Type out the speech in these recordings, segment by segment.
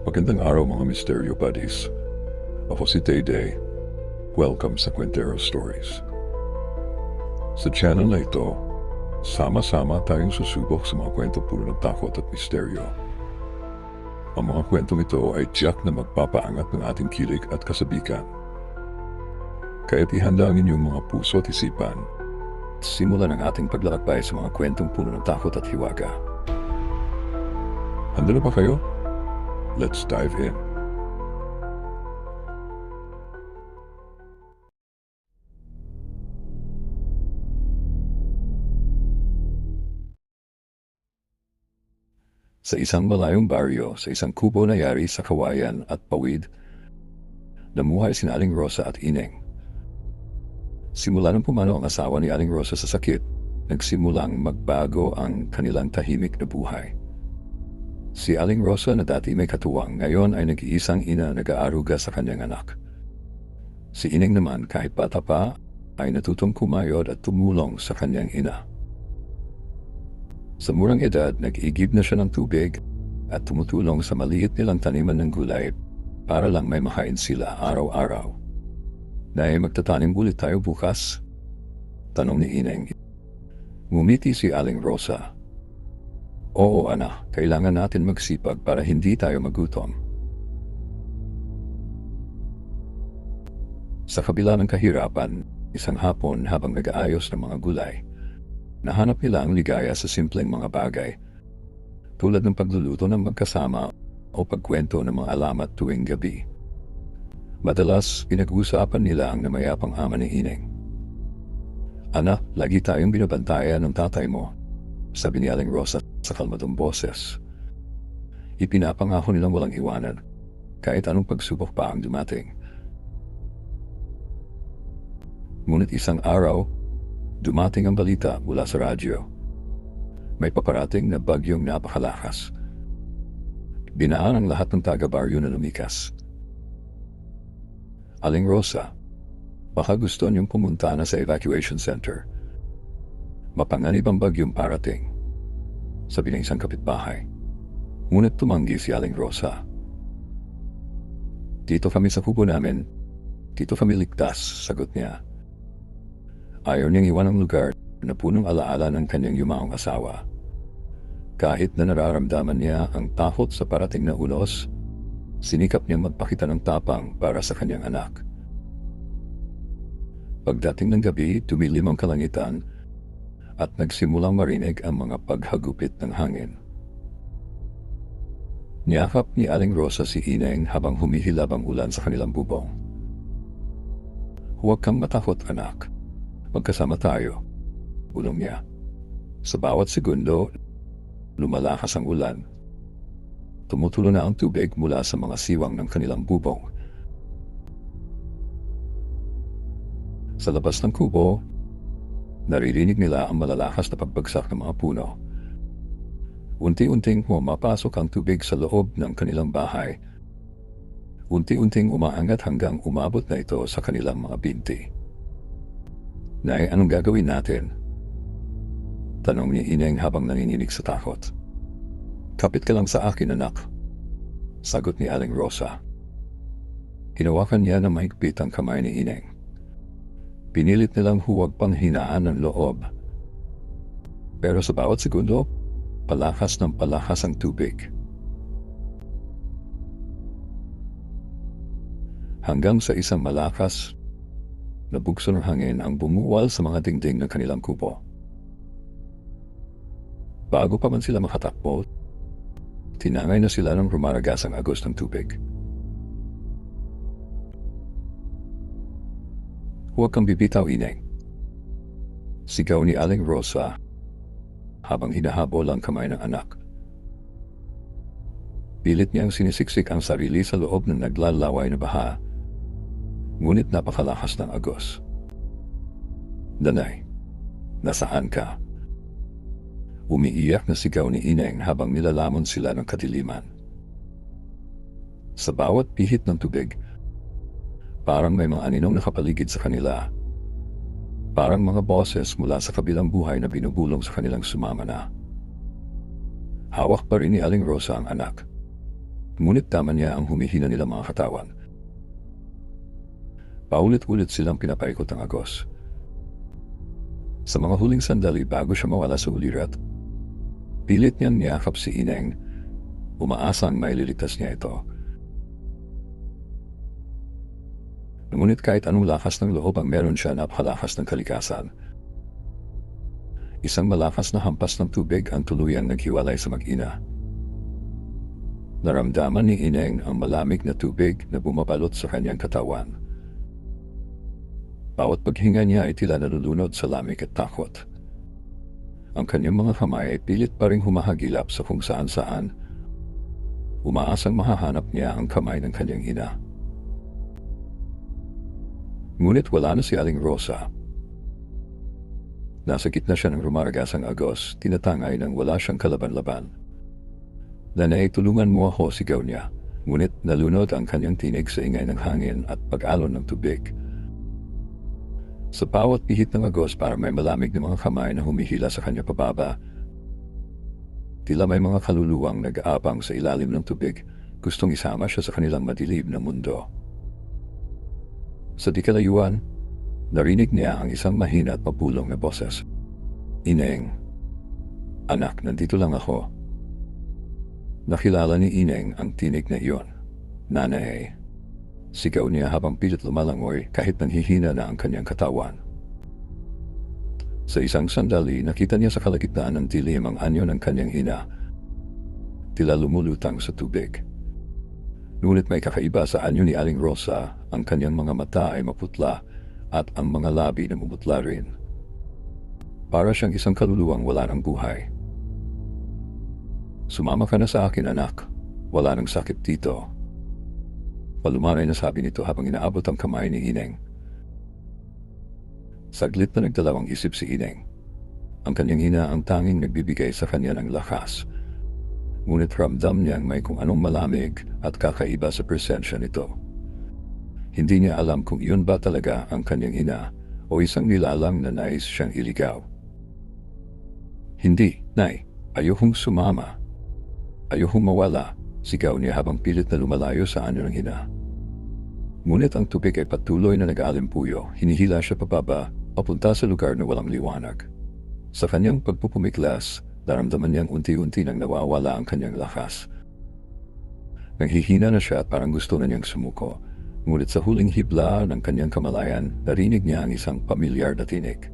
Magandang araw mga Misteryo Buddies. Ako si Day. Welcome sa Quintero Stories. Sa channel na ito, sama-sama tayong susubok sa mga kwento puno ng takot at misteryo. Ang mga kwentong ito ay tiyak na magpapaangat ng ating kilig at kasabikan. Kaya't ihanda ang inyong mga puso at isipan. Simulan ang ating paglalakbay sa mga kwentong puno ng takot at hiwaga. Handa na ba kayo? Let's dive in. Sa isang malayong baryo, sa isang kubo na yari sa kawayan at pawid, namuhay si Aling Rosa at Ineng. Simula nang pumanaw ang asawa ni Aling Rosa sa sakit, nagsimulang magbago ang kanilang tahimik na buhay. Si Aling Rosa na dati may katuwang, ngayon ay nag-iisang ina nag-aaruga sa kanyang anak. Si Ineng naman kahit bata pa ay natutong kumayod at tumulong sa kanyang ina. Sa murang edad, nag-igib na siya ng tubig at tumutulong sa maliit nilang taniman ng gulay para lang may makain sila araw-araw. Nay, magtatanim ulit tayo bukas? Tanong ni Ineng. Ngumiti si Aling Rosa. Oo anak, kailangan natin magsipag para hindi tayo magutom. Sa kabila ng kahirapan, isang hapon habang nag-aayos ng mga gulay, nahanap nila ang ligaya sa simpleng mga bagay, tulad ng pagluluto ng magkasama o pagkwento ng mga alamat tuwing gabi. Madalas, pinag-uusapan nila ang namayapang ama ni Ineng. Anak, lagi tayong binabantayan ng tatay mo, sabi ni Aling Rosa sa kalmadong boses. Ipinapangako nilang walang iwanan, kahit anong pagsubok pa ang dumating. Ngunit isang araw, dumating ang balita mula sa radyo. May paparating na bagyong napakalakas. Binaan ang lahat ng taga-baryo na lumikas. Aling Rosa, baka gusto niyong pumunta na sa evacuation center. Mapanganib ang bagyong parating, sabi ng isang kapitbahay. Ngunit tumanggi si Aling Rosa. Dito kami sa kubo namin. Dito kami ligtas, sagot niya. Ayaw niyang iwan ang lugar na punong alaala ng kanyang yumaong asawa. Kahit na nararamdaman niya ang takot sa parating na unos, sinikap niyang magpakita ng tapang para sa kanyang anak. Pagdating ng gabi, tumilim ang kalangitan at nagsimulang marinig ang mga paghagupit ng hangin. Niyakap ni Aling Rosa si Ineng habang humihilab ang ulan sa kanilang bubong. Huwag kang matakot anak. Magkasama tayo, bulong niya. Sa bawat segundo, lumalakas ang ulan. Tumutulo na ang tubig mula sa mga siwang ng kanilang bubong. Sa labas ng kubo, naririnig nila ang malalakas na pagbagsak ng mga puno. Unti-unting pumapasok ang tubig sa loob ng kanilang bahay. Unti-unting umaangat hanggang umabot na ito sa kanilang mga binti. Nay, anong gagawin natin? Tanong ni Ineng habang nanginginig sa takot. Kapit ka lang sa akin, anak, sagot ni Aling Rosa. Hinawakan niya na mahigpit ang kamay ni Ineng. Pinilit nilang huwag panghinaan ng loob. Pero sa bawat segundo, palakas ng palakas ang tubig. Hanggang sa isang malakas na bugso ng hangin ang bumuwal sa mga dingding ng kanilang kubo. Bago pa man sila makatakbo, tinangay na sila ng rumaragas ang agos ng tubig. Huwag kang bibitaw, Ineng, sigaw ni Aling Rosa habang hinahabol ang kamay ng anak. Pilit niyang sinisiksik ang sarili sa loob ng naglalaway na baha, ngunit napakalakas ng agos. Danay, nasaan ka? Umiiyak na sigaw ni Ineng habang nilalamon sila ng kadiliman. Sa bawat pihit ng tubig, parang may mga aninong nakapaligid sa kanila. Parang mga boses mula sa kabilang buhay na binubulong sa kanilang sumama na. Hawak pa rin ni Aling Rosa ang anak. Ngunit tama niya ang humihina nilang mga katawan. Paulit-ulit silang pinapaikot ang agos. Sa mga huling sandali bago siya mawala sa ulirat, pilit niyang niyakap si Ineng, umaasang maililigtas niya ito. Ngunit kahit anong lakas ng loob ang meron siya, napakalakas ng kalikasan. Isang malakas na hampas ng tubig ang tuluyang naghiwalay sa mag-ina. Naramdaman ni Ineng ang malamig na tubig na bumabalot sa kanyang katawan. Bawat paghinga niya ay tila nalulunod sa lamig at takot. Ang kanyang mga kamay ay pilit pa ring humahagilap sa kung saan-saan. Umaasang mahahanap niya ang kamay ng kanyang ina. Ngunit wala na si Aling Rosa. Nasa gitna siya ng rumaragasang agos, tinatangay nang wala siyang kalaban-laban. "Nanay, tulungan mo ako," sigaw niya. Ngunit nalunod ang kanyang tinig sa ingay ng hangin at pag-alon ng tubig. Sa bawat pihit ng agos, para may malamig na mga kamay na humihila sa kanya pababa. Tila may mga kaluluwang nag-aabang sa ilalim ng tubig, gustong isama siya sa kanilang madilim na mundo. Sa di kalayuan, narinig niya ang isang mahina at mapulong na boses. "Ineng, anak, nandito lang ako." Nakilala ni Ineng ang tinig na iyon. "Nanay," sigaw niya habang pilit lumalangoy kahit nanghihina na ang kanyang katawan. Sa isang sandali, nakita niya sa kalagitnaan ng dilim ang anyo ng kanyang ina. Tila lumulutang sa tubig. Ngunit may kakaiba sa anyo ni Aling Rosa, ang kanyang mga mata ay maputla at ang mga labi namumutla rin. Para siyang isang kaluluwang wala ng buhay. "Sumama ka na sa akin, anak. Wala nang sakit dito." Palumanay na sabi nito habang inaabot ang kamay ni Ineng. Saglit na nagdalawang isip si Ineng. Ang kanyang ina ang tanging nagbibigay sa kanya ng lakas. Ngunit ramdam niyang may kung anong malamig at kakaiba sa presensya nito. Hindi niya alam kung iyon ba talaga ang kanyang ina o isang nilalang na nais siyang iligaw. "Hindi, Nay. Ayokong sumama. Ayokong mawala," sigaw niya habang pilit na lumalayo sa anyo ng ina. Ngunit ang tubig ay patuloy na nag-aalimpuyo. Hinihila siya pababa, papunta sa lugar na walang liwanag. Sa kanyang pagpupumiklas, naramdaman niyang unti-unti nang nawawala ang kanyang lakas. Nanghihina na siya at parang gusto na niyang sumuko. Ngunit sa huling hibla ng kanyang kamalayan, narinig niya ang isang pamilyar na tinig.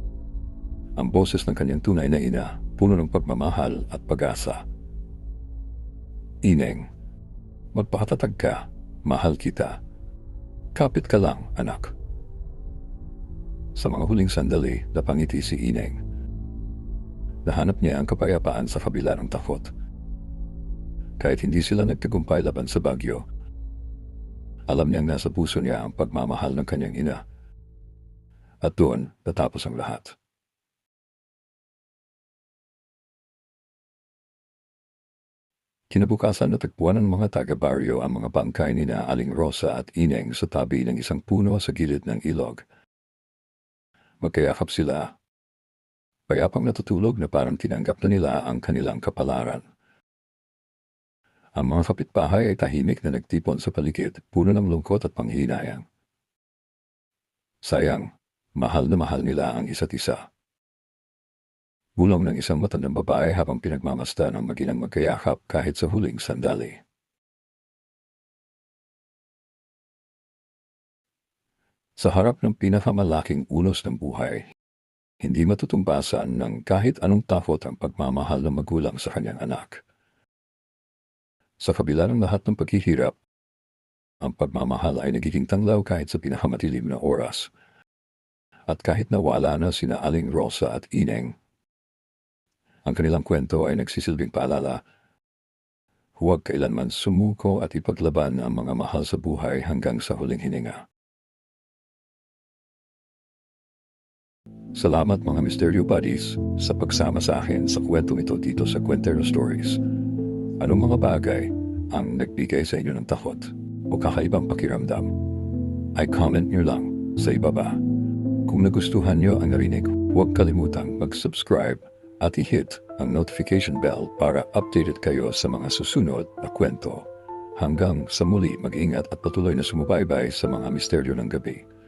Ang boses ng kanyang tunay na ina, puno ng pagmamahal at pag-asa. "Ineng, magpakatatag ka. Mahal kita. Kapit ka lang, anak." Sa mga huling sandali, napangiti si Ineng. Nahanap niya ang kapayapaan sa kabila ng takot. Kahit hindi sila nagtagumpay laban sa bagyo, alam niyang nasa puso niya ang pagmamahal ng kanyang ina. At doon, natapos ang lahat. Kinabukasan, natagpuan ng mga taga-baryo ang mga bangkay ni na Aling Rosa at Ineng sa tabi ng isang puno sa gilid ng ilog. Magkayakap sila. Payapang natutulog na parang tinanggap na nila ang kanilang kapalaran. Ang mga kapitbahay ay tahimik na nagtipon sa paligid, puno ng lungkot at panghihinayang. Sayang, mahal na mahal nila ang isa't isa. Bulong ng isang matandang babae habang pinagmamasdan ang mag-inang magkayakap kahit sa huling sandali. Sa harap ng pinakamalaking unos ng buhay, hindi matutumbasan ng kahit anong takot ang pagmamahal ng magulang sa kanyang anak. Sa kabila ng lahat ng paghihirap, ang pagmamahal ay nagiging tanglaw kahit sa pinakamatilim na oras. At kahit nawala na sina Aling Rosa at Ineng, ang kanilang kwento ay nagsisilbing paalala. Huwag kailanman sumuko at ipaglaban ang mga mahal sa buhay hanggang sa huling hininga. Salamat mga Misteryo Buddies sa pagsama sa akin sa kwentong ito dito sa Kwentero Stories. Anong mga bagay ang nagbigay sa inyo ng takot o kakaibang pakiramdam? Ay comment nyo lang sa ibaba. Kung nagustuhan nyo ang narinig, huwag kalimutang mag-subscribe at i-hit ang notification bell para updated kayo sa mga susunod na kwento. Hanggang sa muli, mag-ingat at patuloy na sumubaybay sa mga misteryo ng gabi.